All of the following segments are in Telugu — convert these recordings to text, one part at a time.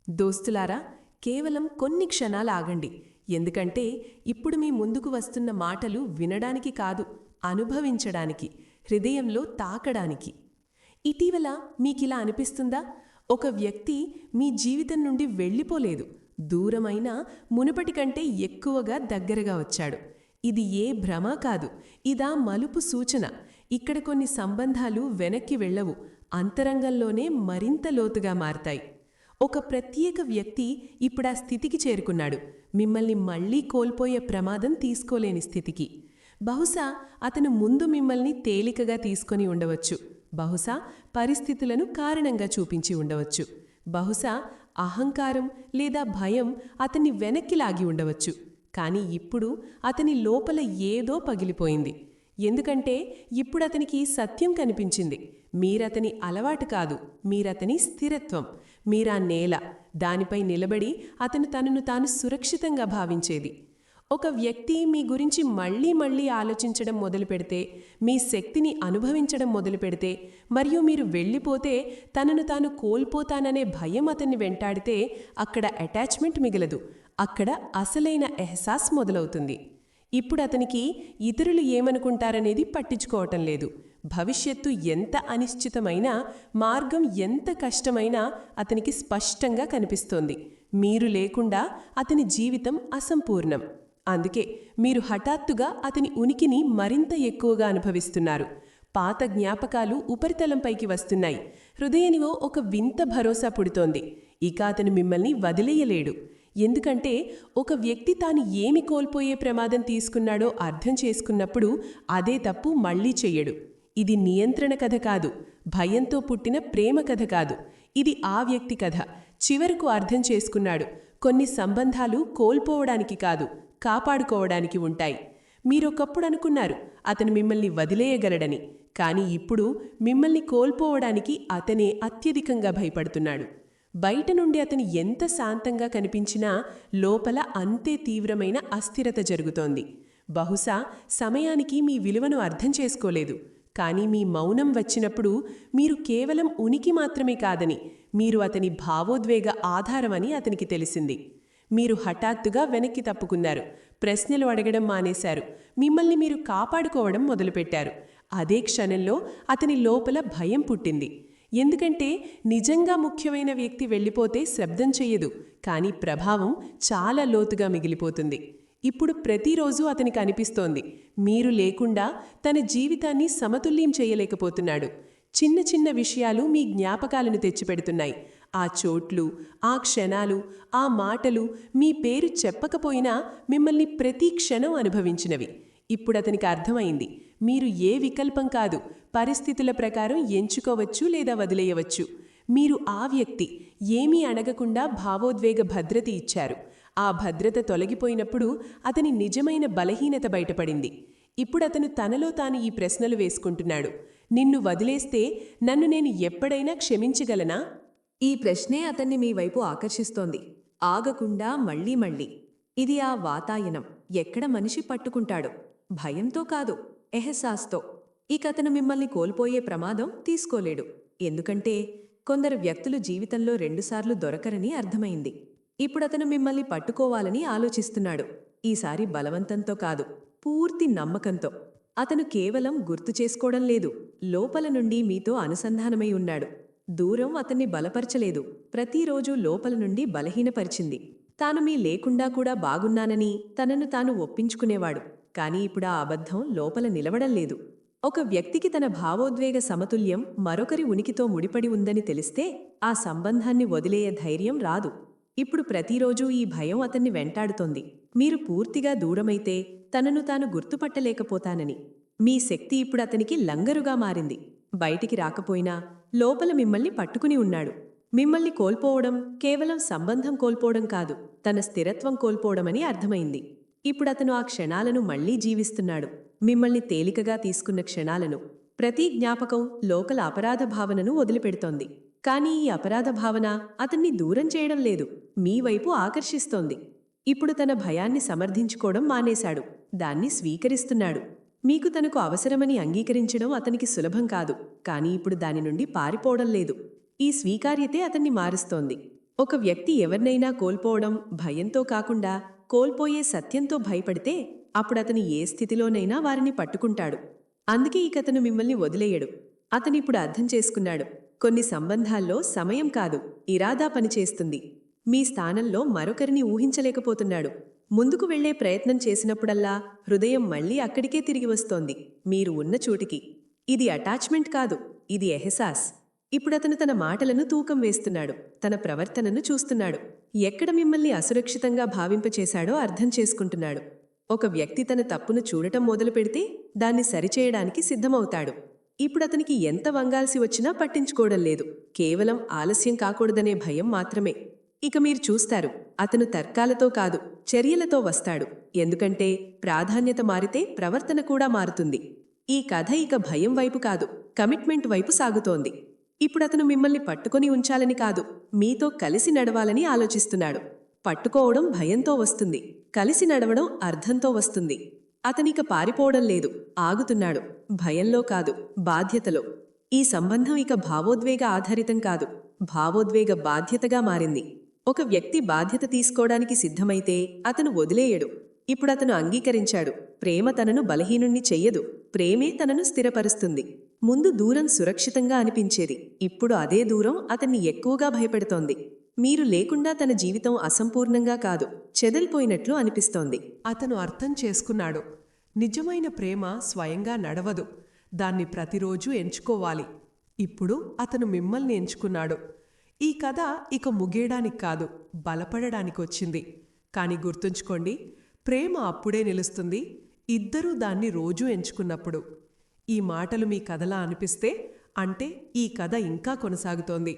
దోస్తులారా, కేవలం కొన్ని క్షణాలు ఆగండి. ఎందుకంటే ఇప్పుడు మీ ముందుకు వస్తున్న మాటలు వినడానికి కాదు, అనుభవించడానికి, హృదయంలో తాకడానికి. ఇటీవల మీకిలా అనిపిస్తుందా? ఒక వ్యక్తి మీ జీవితం నుండి వెళ్ళిపోలేదు, దూరమైనా మునుపటి కంటే ఎక్కువగా దగ్గరగా వచ్చాడు. ఇది ఏ భ్రమ కాదు, ఇదా మలుపు సూచన. ఇక్కడ కొన్ని సంబంధాలు వెనక్కి వెళ్ళవు, అంతరంగంలోనే మరింత లోతుగా మారతాయి. ఒక ప్రత్యేక వ్యక్తి ఇప్పుడా స్థితికి చేరుకున్నాడు, మిమ్మల్ని మళ్లీ కోల్పోయే ప్రమాదం తీసుకోలేని స్థితికి. బహుశా అతను ముందు మిమ్మల్ని తేలికగా తీసుకొని ఉండవచ్చు, బహుశా పరిస్థితులను కారణంగా చూపించి ఉండవచ్చు, బహుశా అహంకారం లేదా భయం అతన్ని వెనక్కి లాగి ఉండవచ్చు. కానీ ఇప్పుడు అతని లోపల ఏదో పగిలిపోయింది. ఎందుకంటే ఇప్పుడతనికి సత్యం కనిపించింది. మీరతని అలవాటు కాదు, మీరతని స్థిరత్వం, మీరా నేల, దానిపై నిలబడి అతను తనను తాను సురక్షితంగా భావించేది. ఒక వ్యక్తి మీ గురించి మళ్లీ మళ్లీ ఆలోచించడం మొదలుపెడితే, మీ శక్తిని అనుభవించడం మొదలుపెడితే, మరియు మీరు వెళ్ళిపోతే తనను తాను కోల్పోతాననే భయం అతన్ని వెంటాడితే, అక్కడ అటాచ్మెంట్ మిగలదు, అక్కడ అసలైన ఎహసాస్ మొదలవుతుంది. ఇప్పుడు అతనికి ఇతరులు ఏమనుకుంటారనేది పట్టించుకోవటం లేదు. భవిష్యత్తు ఎంత అనిశ్చితమైనా, మార్గం ఎంత కష్టమైనా అతనికి స్పష్టంగా కనిపిస్తోంది. మీరు లేకుండా అతని జీవితం అసంపూర్ణం. అందుకే మీరు హఠాత్తుగా అతని ఉనికిని మరింత ఎక్కువగా అనుభవిస్తున్నారు. పాత జ్ఞాపకాలు ఉపరితలంపైకి వస్తున్నాయి. హృదయంలో ఒక వింత భరోసా పుడుతోంది. ఇక అతను మిమ్మల్ని వదిలేయలేడు. ఎందుకంటే ఒక వ్యక్తి తాను ఏమి కోల్పోయే ప్రమాదం తీసుకున్నాడో అర్థం చేసుకున్నప్పుడు అదే తప్పు మళ్లీ చెయ్యడు. ఇది నియంత్రణ కథ కాదు, భయంతో పుట్టిన ప్రేమ కథ కాదు. ఇది ఆ వ్యక్తి కథ. చివరకు అర్థం చేసుకున్నాడు, కొన్ని సంబంధాలు కోల్పోవడానికి కాదు, కాపాడుకోవడానికి ఉంటాయి. మీరొకప్పుడు అనుకున్నారు అతను మిమ్మల్ని వదిలేయగలడని, కానీ ఇప్పుడు మిమ్మల్ని కోల్పోవడానికి అతనే అత్యధికంగా భయపడుతున్నాడు. బయట నుండి అతను ఎంత శాంతంగా కనిపించినా లోపల అంతే తీవ్రమైన అస్థిరత జరుగుతోంది. బహుశా సమయానికి మీ విలువను అర్థం చేసుకోలేదు. కానీ మీ మౌనం వచ్చినప్పుడు మీరు కేవలం ఉనికి మాత్రమే కాదని, మీరు అతని భావోద్వేగ ఆధారమని అతనికి తెలిసింది. మీరు హఠాత్తుగా వెనక్కి తప్పుకున్నారు, ప్రశ్నలు అడగడం మానేశారు, మిమ్మల్ని మీరు కాపాడుకోవడం మొదలుపెట్టారు. అదే క్షణంలో అతని లోపల భయం పుట్టింది. ఎందుకంటే నిజంగా ముఖ్యమైన వ్యక్తి వెళ్ళిపోతే శబ్దం చెయ్యదు, కానీ ప్రభావం చాలా లోతుగా మిగిలిపోతుంది. ఇప్పుడు ప్రతిరోజు అతనికి అనిపిస్తోంది, మీరు లేకుండా తన జీవితాన్ని సమతుల్యం చేయలేకపోతున్నాడు. చిన్న చిన్న విషయాలు మీ జ్ఞాపకాలను తెచ్చిపెడుతున్నాయి. ఆ చోట్లు, ఆ క్షణాలు, ఆ మాటలు మీ పేరు చెప్పకపోయినా మిమ్మల్ని ప్రతి క్షణం అనుభవించినవి. ఇప్పుడతనికి అర్థమైంది, మీరు ఏ వికల్పం కాదు, పరిస్థితుల ప్రకారం ఎంచుకోవచ్చు లేదా వదిలేయవచ్చు. మీరు ఆ వ్యక్తి, ఏమీ అడగకుండా భావోద్వేగ భద్రత ఇచ్చారు. ఆ భద్రత తొలగిపోయినప్పుడు అతని నిజమైన బలహీనత బయటపడింది. ఇప్పుడతను తనలో తాను ఈ ప్రశ్నలు వేసుకుంటున్నాడు. నిన్ను వదిలేస్తే నన్ను నేను ఎప్పుడైనా క్షమించగలనా? ఈ ప్రశ్నే అతన్ని మీ వైపు ఆకర్షిస్తోంది, ఆగకుండా మళ్లీ మళ్లీ. ఇది ఆ వాతాయనం, ఎక్కడ మనిషి పట్టుకుంటాడు, భయంతో కాదు, ఎహసాస్తో. ఇకతను మిమ్మల్ని కోల్పోయే ప్రమాదం తీసుకోలేడు. ఎందుకంటే కొందరు వ్యక్తులు జీవితంలో రెండుసార్లు దొరకరని అర్థమైంది. ఇప్పుడతను మిమ్మల్ని పట్టుకోవాలని ఆలోచిస్తున్నాడు. ఈసారి బలవంతంతో కాదు, పూర్తి నమ్మకంతో. అతను కేవలం గుర్తు చేసుకోవడం లేదు, లోపల నుండి మీతో అనుసంధానమై ఉన్నాడు. దూరం అతన్ని బలపరచలేదు, ప్రతిరోజూ లోపల నుండి బలహీనపరిచింది. తాను మీ లేకుండా కూడా బాగున్నానని తనను తాను ఒప్పించుకునేవాడు. కానీ ఇప్పుడు ఆ అబద్ధం లోపల నిలవడం లేదు. ఒక వ్యక్తికి తన భావోద్వేగ సమతుల్యం మరొకరి ఉనికితో ముడిపడి ఉందని తెలిస్తే ఆ సంబంధాన్ని వదిలేయ ధైర్యం రాదు. ఇప్పుడు ప్రతిరోజూ ఈ భయం అతన్ని వెంటాడుతోంది. మీరు పూర్తిగా దూరమైతే తనను తాను గుర్తుపట్టలేకపోతానని. మీ శక్తి ఇప్పుడు అతనికి లంగరుగా మారింది. బయటికి రాకపోయినా లోపల మిమ్మల్ని పట్టుకుని ఉన్నాడు. మిమ్మల్ని కోల్పోవడం కేవలం సంబంధం కోల్పోవడం కాదు, తన స్థిరత్వం కోల్పోవడమని అర్థమైంది. ఇప్పుడతను ఆ క్షణాలను మళ్లీ జీవిస్తున్నాడు, మిమ్మల్ని తేలికగా తీసుకున్న క్షణాలను. ప్రతి జ్ఞాపకం లోకల అపరాధ భావనను వదిలిపెడుతోంది. కానీ ఈ అపరాధ భావన అతన్ని దూరం చేయడం లేదు, మీ వైపు ఆకర్షిస్తోంది. ఇప్పుడు తన భయాన్ని సమర్థించుకోవడం మానేశాడు, దాన్ని స్వీకరిస్తున్నాడు. మీకు తనకు అవసరమని అంగీకరించడం అతనికి సులభం కాదు, కానీ ఇప్పుడు దాని నుండి పారిపోవడం లేదు. ఈ స్వీకార్యతే అతన్ని మారుస్తోంది. ఒక వ్యక్తి ఎవరినైనా కోల్పోవడం భయంతో కాకుండా కోల్పోయే సత్యంతో భయపడితే అప్పుడతను ఏ స్థితిలోనైనా వారిని పట్టుకుంటాడు. అందుకే ఈ కథను మిమ్మల్ని వదిలేయడు. అతనిప్పుడు అర్థం చేసుకున్నాడు. కొన్ని సంబంధాల్లో సమయం కాదు, ఇరాదా పనిచేస్తుంది. మీ స్థానంలో మరొకరిని ఊహించలేకపోతున్నాడు. ముందుకు వెళ్లే ప్రయత్నం చేసినప్పుడల్లా హృదయం మళ్లీ అక్కడికే తిరిగి వస్తోంది, మీరు ఉన్న చోటికి. ఇది అటాచ్మెంట్ కాదు, ఇది ఎహసాస్. ఇప్పుడతను తన మాటలను తూకం వేస్తున్నాడు, తన ప్రవర్తనను చూస్తున్నాడు. ఎక్కడ మిమ్మల్ని అసురక్షితంగా భావింపచేశాడో అర్థం చేసుకుంటున్నాడు. ఒక వ్యక్తి తన తప్పును చూడటం మొదలుపెడితే దాన్ని సరిచేయడానికి సిద్ధమవుతాడు. ఇప్పుడతనికి ఎంత వంగాల్సి వచ్చినా పట్టించుకోవడం లేదు, కేవలం ఆలస్యం కాకూడదనే భయం మాత్రమే. ఇక మీరు చూస్తారు, అతను తర్కాలతో కాదు, చర్యలతో వస్తాడు. ఎందుకంటే ప్రాధాన్యత మారితే ప్రవర్తన కూడా మారుతుంది. ఈ కథ ఇక భయం వైపు కాదు, కమిట్మెంట్ వైపు సాగుతోంది. ఇప్పుడతను మిమ్మల్ని పట్టుకొని ఉంచాలని కాదు, మీతో కలిసి నడవాలని ఆలోచిస్తున్నాడు. పట్టుకోవడం భయంతో వస్తుంది, కలిసి నడవడం అర్థంతో వస్తుంది. అతనిక పారిపోవడం లేదు, ఆగుతున్నాడు. భయంలో కాదు, బాధ్యతలో. ఈ సంబంధం ఇక భావోద్వేగ ఆధారితం కాదు, భావోద్వేగ బాధ్యతగా మారింది. ఒక వ్యక్తి బాధ్యత తీసుకోవడానికి సిద్ధమైతే అతను వదిలేయడు. ఇప్పుడతను అంగీకరించాడు. ప్రేమ తనను బలహీనుణ్ణి చెయ్యదు, ప్రేమే తనను స్థిరపరుస్తుంది. ముందు దూరం సురక్షితంగా అనిపించేది, ఇప్పుడు అదే దూరం అతన్ని ఎక్కువగా భయపెడుతోంది. మీరు లేకుండా తన జీవితం అసంపూర్ణంగా కాదు, చెదల్పోయినట్లు అనిపిస్తోంది. అతను అర్థం చేసుకున్నాడు. నిజమైన ప్రేమ స్వయంగా నడవదు, దాన్ని ప్రతిరోజూ ఎంచుకోవాలి. ఇప్పుడు అతను మిమ్మల్ని ఎంచుకున్నాడు. ఈ కథ ఇక ముగియడానికి కాదు, బలపడడానికొచ్చింది. కాని గుర్తుంచుకోండి, ప్రేమ అప్పుడే నిలుస్తుంది, ఇద్దరూ దాన్ని రోజూ ఎంచుకున్నప్పుడు. ఈ మాటలు మీ కథలా అనిపిస్తే అంటే ఈ కథ ఇంకా కొనసాగుతోంది.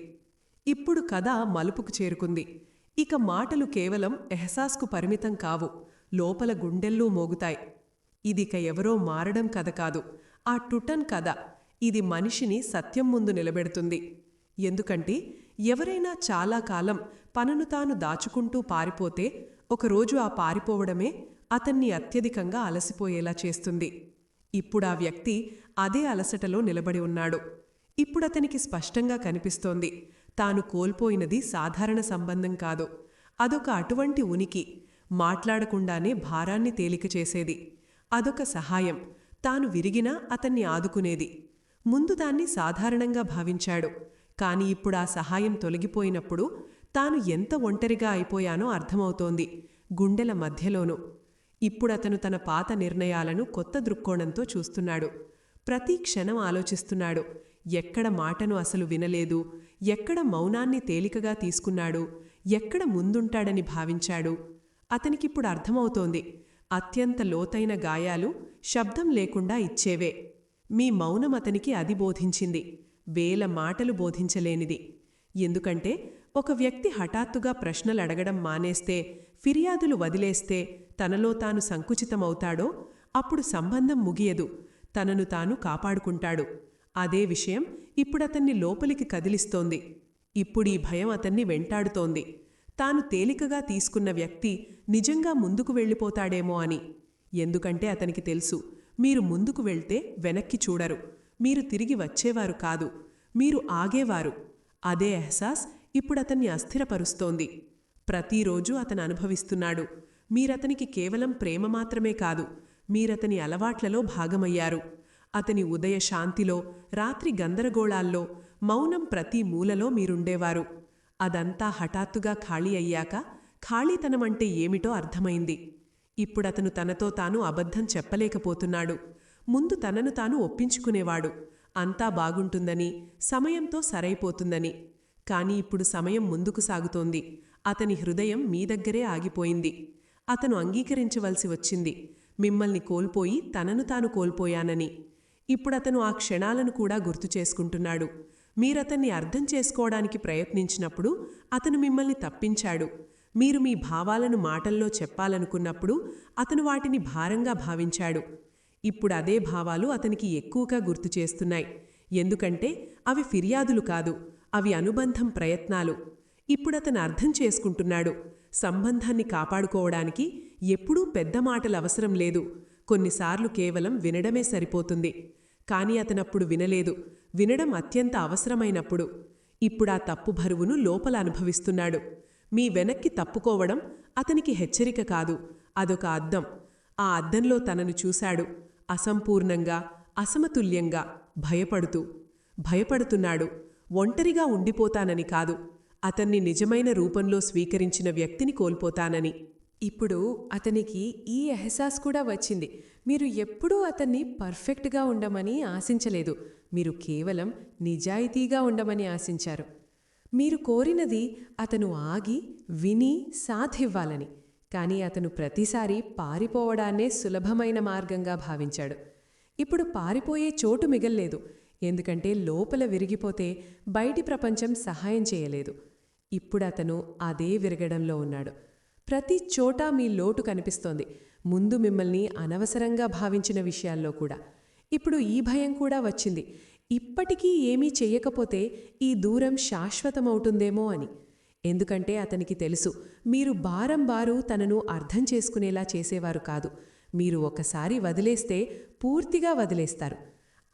ఇప్పుడు కథ మలుపుకు చేరుకుంది. ఇక మాటలు కేవలం ఎహసాస్కు పరిమితం కావు, లోపల గుండెల్లో మోగుతాయి. ఇదిక ఎవరో మారడం కథ కాదు, ఆ టుటన్ కథ. ఇది మనిషిని సత్యం ముందు నిలబెడుతుంది. ఎందుకంటే ఎవరైనా చాలా కాలం పనను తాను దాచుకుంటూ పారిపోతే ఒకరోజు ఆ పారిపోవడమే అతన్ని అత్యధికంగా అలసిపోయేలా చేస్తుంది. ఇప్పుడా వ్యక్తి అదే అలసటలో నిలబడి ఉన్నాడు. ఇప్పుడతనికి స్పష్టంగా కనిపిస్తోంది, తాను కోల్పోయినది సాధారణ సంబంధం కాదు, అదొక అటువంటి ఉనికి, మాట్లాడకుండానే భారాన్ని తేలిక చేసేది. అదొక సహాయం, తాను విరిగినా అతన్ని ఆదుకునేది. ముందు దాన్ని సాధారణంగా భావించాడు. కాని ఇప్పుడు ఆ సహాయం తొలగిపోయినప్పుడు తాను ఎంత ఒంటరిగా అయిపోయానో అర్థమవుతోంది, గుండెల మధ్యలోనూ. ఇప్పుడతను తన పాత నిర్ణయాలను కొత్త దృక్కోణంతో చూస్తున్నాడు. ప్రతి క్షణం ఆలోచిస్తున్నాడు, ఎక్కడ మాటను అసలు వినలేదు, ఎక్కడ మౌనాన్ని తేలికగా తీసుకున్నాడు, ఎక్కడ ముందుంటాడని భావించాడు. అతనికిప్పుడు అర్థమవుతోంది, అత్యంత లోతైన గాయాలు శబ్దం లేకుండా ఇచ్చేవే. మీ మౌనం అతనికి అది బోధించింది, వేల మాటలు బోధించలేనిది. ఎందుకంటే ఒక వ్యక్తి హఠాత్తుగా ప్రశ్నలు అడగడం మానేస్తే, ఫిర్యాదులు వదిలేస్తే తనలో తాను సంకుచితమవుతాడో అప్పుడు సంబంధం ముగియదు, తనను తాను కాపాడుకుంటాడు. అదే విషయం ఇప్పుడతన్ని లోపలికి కదిలిస్తోంది. ఇప్పుడీ భయం అతన్ని వెంటాడుతోంది, తాను తేలికగా తీసుకున్న వ్యక్తి నిజంగా ముందుకు వెళ్ళిపోతాడేమో అని. ఎందుకంటే అతనికి తెలుసు, మీరు ముందుకు వెళ్తే వెనక్కి చూడరు, మీరు తిరిగి వచ్చేవారు కాదు, మీరు ఆగేవారు. అదే ఎహసాస్ ఇప్పుడతన్ని అస్థిరపరుస్తోంది. ప్రతిరోజూ అతను అనుభవిస్తున్నాడు, మీరతనికి కేవలం ప్రేమ మాత్రమే కాదు, మీరతని అలవాట్లలో భాగమయ్యారు. అతని ఉదయ శాంతిలో, రాత్రి గందరగోళాల్లో, మౌనం ప్రతి మూలలో మీరుండేవారు. అదంతా హఠాత్తుగా ఖాళీ అయ్యాక ఖాళీతనమంటే ఏమిటో అర్థమైంది. ఇప్పుడతను తనతో తాను అబద్ధం చెప్పలేకపోతున్నాడు. ముందు తనను తాను ఒప్పించుకునేవాడు, అంతా బాగుంటుందని, సమయంతో సరైపోతుందని. కాని ఇప్పుడు సమయం ముందుకు సాగుతోంది, అతని హృదయం మీ దగ్గరే ఆగిపోయింది. అతను అంగీకరించవలసి వచ్చింది, మిమ్మల్ని కోల్పోయి తనను తాను కోల్పోయానని. ఇప్పుడతను ఆ క్షణాలను కూడా గుర్తు చేసుకుంటున్నాడు. మీరతన్ని అర్థం చేసుకోవడానికి ప్రయత్నించినప్పుడు అతను మిమ్మల్ని తప్పించాడు. మీరు మీ భావాలను మాటల్లో చెప్పాలనుకున్నప్పుడు అతను వాటిని భారంగా భావించాడు. ఇప్పుడు అదే భావాలు అతనికి ఎక్కువగా గుర్తు చేస్తున్నాయి. ఎందుకంటే అవి ఫిర్యాదులు కాదు, అవి అనుబంధం ప్రయత్నాలు. ఇప్పుడతను అర్థం చేసుకుంటున్నాడు, సంబంధాన్ని కాపాడుకోవడానికి ఎప్పుడూ పెద్ద మాటలు అవసరం లేదు, కొన్నిసార్లు కేవలం వినడమే సరిపోతుంది. కాని అతనప్పుడు వినలేదు, వినడం అత్యంత అవసరమైనప్పుడు. ఇప్పుడా తప్పు బరువును లోపల అనుభవిస్తున్నాడు. మీ వెనక్కి తప్పుకోవడం అతనికి హెచ్చరిక కాదు, అదొక అద్దం. ఆ అద్దంలో తనను చూశాడు, అసంపూర్ణంగా, అసమతుల్యంగా, భయపడుతున్నాడు. ఒంటరిగా ఉండిపోతానని కాదు, అతన్ని నిజమైన రూపంలో స్వీకరించిన వ్యక్తిని కోల్పోతానని. ఇప్పుడు అతనికి ఈ ఎహసాస్ కూడా వచ్చింది. మీరు ఎప్పుడూ అతన్ని పర్ఫెక్ట్గా ఉండమని ఆశించలేదు, మీరు కేవలం నిజాయితీగా ఉండమని ఆశించారు. మీరు కోరినది అతను ఆగి, విని, సాధివ్వాలని. కాని అతను ప్రతిసారి పారిపోవడాన్నే సులభమైన మార్గంగా భావించాడు. ఇప్పుడు పారిపోయే చోటు మిగల్లేదు, ఎందుకంటే లోపల విరిగిపోతే బయటి ప్రపంచం సహాయం చేయలేదు. ఇప్పుడతను అదే విరగడంలో ఉన్నాడు. ప్రతి చోటా మీ లోటు కనిపిస్తోంది, ముందు మిమ్మల్ని అనవసరంగా భావించిన విషయాల్లో కూడా. ఇప్పుడు ఈ భయం కూడా వచ్చింది, ఇప్పటికీ ఏమీ చెయ్యకపోతే ఈ దూరం శాశ్వతమవుతుందేమో అని. ఎందుకంటే అతనికి తెలుసు, మీరు బారంబారు తనను అర్థం చేసుకునేలా చేసేవారు కాదు. మీరు ఒకసారి వదిలేస్తే పూర్తిగా వదిలేస్తారు.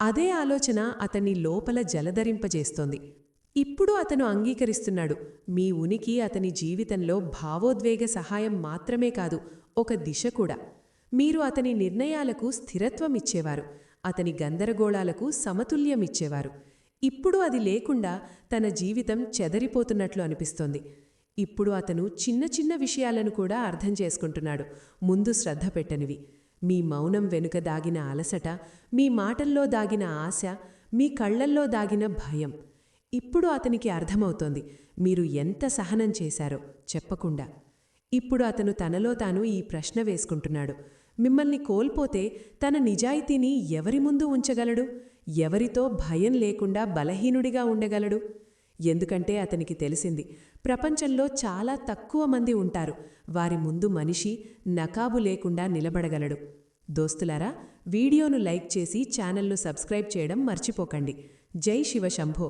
అదే ఆలోచన అతన్ని లోపల జలధరింపజేస్తోంది. ఇప్పుడు అతను అంగీకరిస్తున్నాడు, మీ ఉనికి అతని జీవితంలో భావోద్వేగ సహాయం మాత్రమే కాదు, ఒక దిశ కూడా. మీరు అతని నిర్ణయాలకు స్థిరత్వం ఇచ్చేవారు, అతని గందరగోళాలకు సమతుల్యం ఇచ్చేవారు. ఇప్పుడు అది లేకుండా తన జీవితం చెదరిపోతున్నట్లు అనిపిస్తోంది. ఇప్పుడు అతను చిన్న చిన్న విషయాలను కూడా అర్థం చేసుకుంటున్నాడు, ముందు శ్రద్ధ పెట్టనివి. మీ మౌనం వెనుక దాగిన అలసట, మీ మాటల్లో దాగిన ఆశ, మీ కళ్లల్లో దాగిన భయం. ఇప్పుడు అతనికి అర్థమవుతోంది, మీరు ఎంత సహనం చేశారో చెప్పకుండా. ఇప్పుడు అతను తనలో తాను ఈ ప్రశ్న వేసుకుంటున్నాడు, మిమ్మల్ని కోల్పోతే తన నిజాయితీని ఎవరి ముందు ఉంచగలడు? ఎవరితో భయం లేకుండా బలహీనుడిగా ఉండగలడు? ఎందుకంటే అతనికి తెలిసింది, ప్రపంచంలో చాలా తక్కువ మంది ఉంటారు వారి ముందు మనిషి నకాబు లేకుండా నిలబడగలడు. దోస్తులారా, వీడియోను లైక్ చేసి ఛానల్ను సబ్స్క్రైబ్ చేయడం మర్చిపోకండి. జై శివ శంభో.